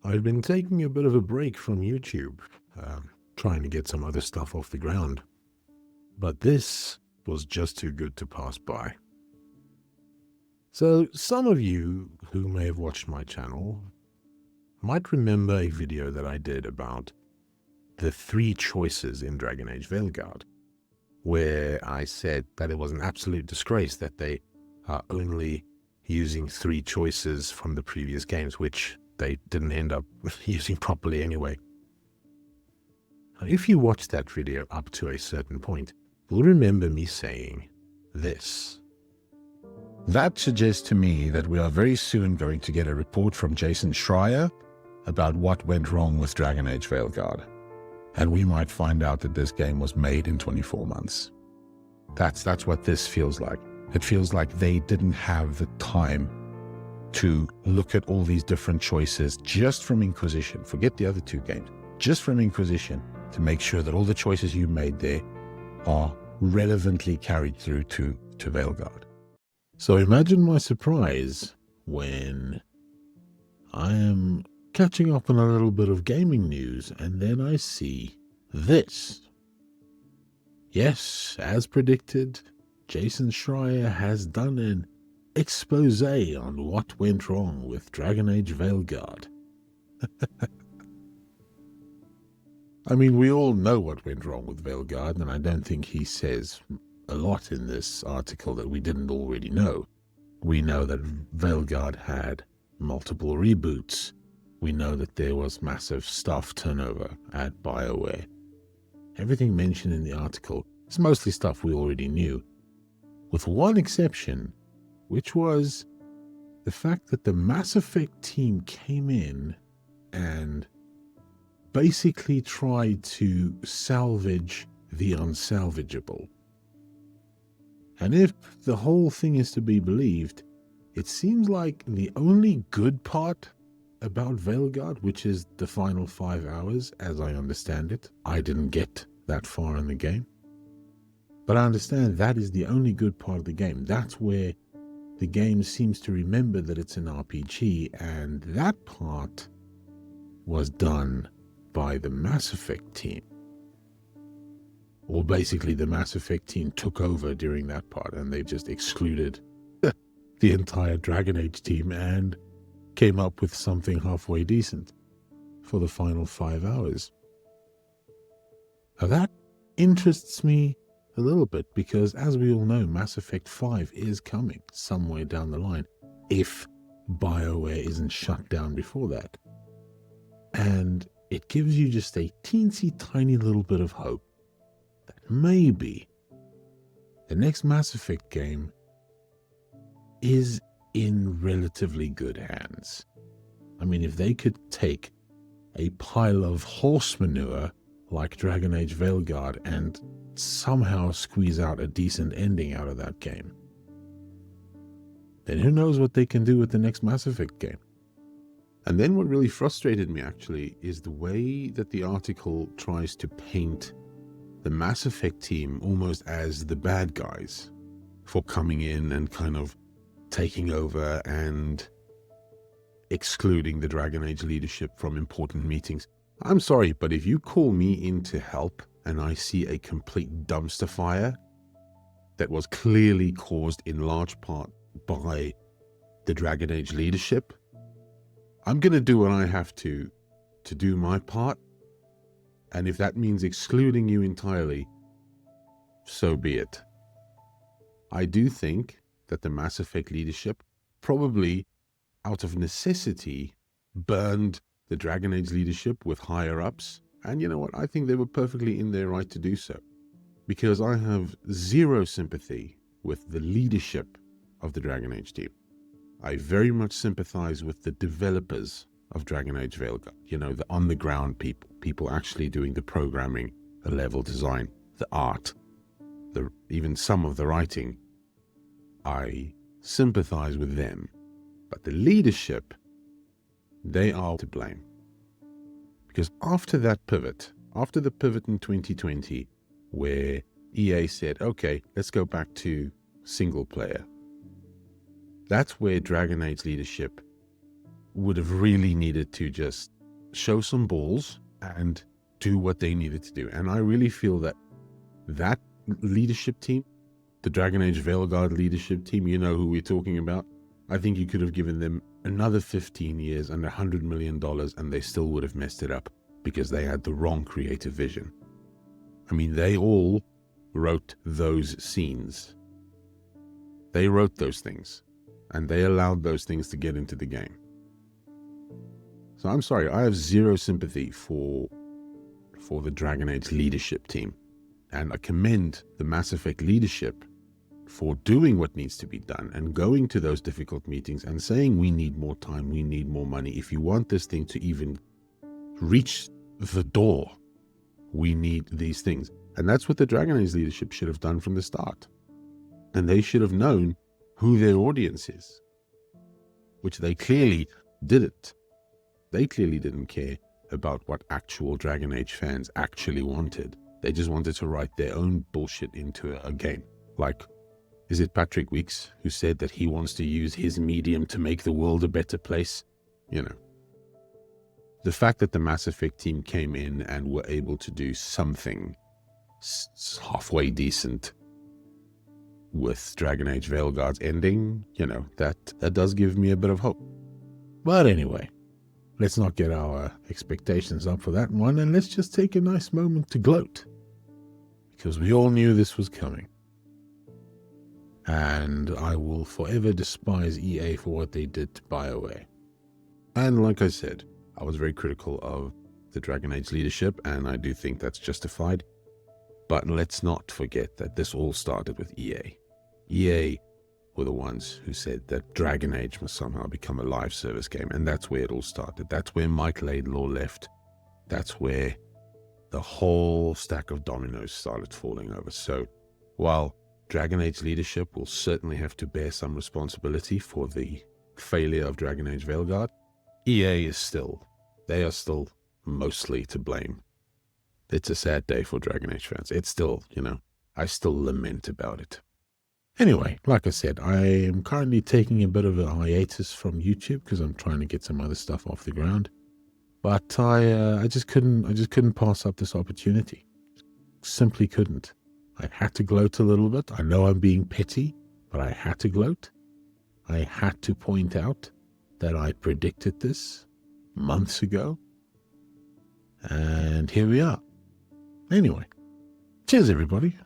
I've been taking a bit of a break from YouTube, trying to get some other stuff off the ground. But this was just too good to pass by. So some of you who may have watched my channel might remember a video that I did about the 3 choices in Dragon Age Veilguard, where I said that it was an absolute disgrace that they are only using 3 choices from the previous games, which they didn't end up using properly anyway. Now, if you watch that video up to a certain point, you'll remember me saying this. That suggests to me that we are very soon going to get a report from Jason Schreier about what went wrong with Dragon Age Veilguard. And we might find out that this game was made in 24 months. That's what this feels like. It feels like they didn't have the time to look at all these different choices just from Inquisition. Forget the other 2 games. Just from Inquisition, to make sure that all the choices you made there are relevantly carried through to Veilguard. So imagine my surprise when I am catching up on a little bit of gaming news and then I see this. Yes, as predicted, Jason Schreier has done an expose on what went wrong with Dragon Age Veilguard. I mean, we all know what went wrong with Veilguard, and I don't think he says a lot in this article that we didn't already know. We know that Veilguard had multiple reboots. We know that there was massive staff turnover at BioWare. Everything mentioned in the article is mostly stuff we already knew, with one exception, which was the fact that the Mass Effect team came in and basically tried to salvage the unsalvageable. And if the whole thing is to be believed, it seems like the only good part about Veilguard, which is the final 5 hours, as I understand it, I didn't get that far in the game, but I understand that is the only good part of the game. That's where the game seems to remember that it's an RPG, and that part was done by the Mass Effect team. Or basically the Mass Effect team took over during that part and they just excluded the entire Dragon Age team and came up with something halfway decent for the final 5 hours. Now that interests me a little bit because, as we all know, Mass Effect 5 is coming somewhere down the line if BioWare isn't shut down before that. And it gives you just a teensy tiny little bit of hope that maybe the next Mass Effect game is in relatively good hands. I mean, if they could take a pile of horse manure like Dragon Age Veilguard and somehow squeeze out a decent ending out of that game, then who knows what they can do with the next Mass Effect game. And then what really frustrated me actually is the way that the article tries to paint the Mass Effect team almost as the bad guys for coming in and kind of taking over and excluding the Dragon Age leadership from important meetings. I'm sorry, but if you call me in to help and I see a complete dumpster fire that was clearly caused in large part by the Dragon Age leadership, I'm going to do what I have to do my part. And if that means excluding you entirely, so be it. I do think that the Mass Effect leadership probably out of necessity burned the Dragon Age leadership with higher ups. And you know what? I think they were perfectly in their right to do so, because I have zero sympathy with the leadership of the Dragon Age team. I very much sympathize with the developers of Dragon Age Veilguard, you know, the on-the-ground people actually doing the programming, the level design, the art, even some of the writing. I sympathize with them. But the leadership, they are to blame. Because after that pivot, after the pivot in 2020, where EA said, okay, let's go back to single player, that's where Dragon Age leadership would have really needed to just show some balls and do what they needed to do. And I really feel that that leadership team, the Dragon Age Veilguard leadership team, you know who we're talking about, I think you could have given them another 15 years and $100 million and they still would have messed it up because they had the wrong creative vision. I mean, they all wrote those scenes. They wrote those things and they allowed those things to get into the game. So I'm sorry, I have zero sympathy for the Dragon Age leadership team. And I commend the Mass Effect leadership for doing what needs to be done and going to those difficult meetings and saying we need more time, we need more money. If you want this thing to even reach the door, we need these things. And that's what the Dragon Age leadership should have done from the start. And they should have known who their audience is, which they clearly didn't. They clearly didn't care about what actual Dragon Age fans actually wanted. They just wanted to write their own bullshit into a game. Like, is it Patrick Weeks who said that he wants to use his medium to make the world a better place? You know. The fact that the Mass Effect team came in and were able to do something halfway decent with Dragon Age Veilguard's ending, you know, that does give me a bit of hope. But anyway, let's not get our expectations up for that one, and let's just take a nice moment to gloat. Because we all knew this was coming. And I will forever despise EA for what they did to BioWare. And like I said, I was very critical of the Dragon Age leadership, and I do think that's justified. But let's not forget that this all started with EA. EA were the ones who said that Dragon Age must somehow become a live service game, and that's where it all started. That's where Mike Laidlaw left. That's where the whole stack of dominoes started falling over. So while Dragon Age leadership will certainly have to bear some responsibility for the failure of Dragon Age Veilguard, EA is still mostly to blame. It's a sad day for Dragon Age fans. It's still, I still lament about it. Anyway, like I said, I am currently taking a bit of a hiatus from YouTube because I'm trying to get some other stuff off the ground. But I just couldn't pass up this opportunity. Simply couldn't. I had to gloat a little bit. I know I'm being petty, but I had to gloat. I had to point out that I predicted this months ago. And here we are. Anyway, cheers everybody.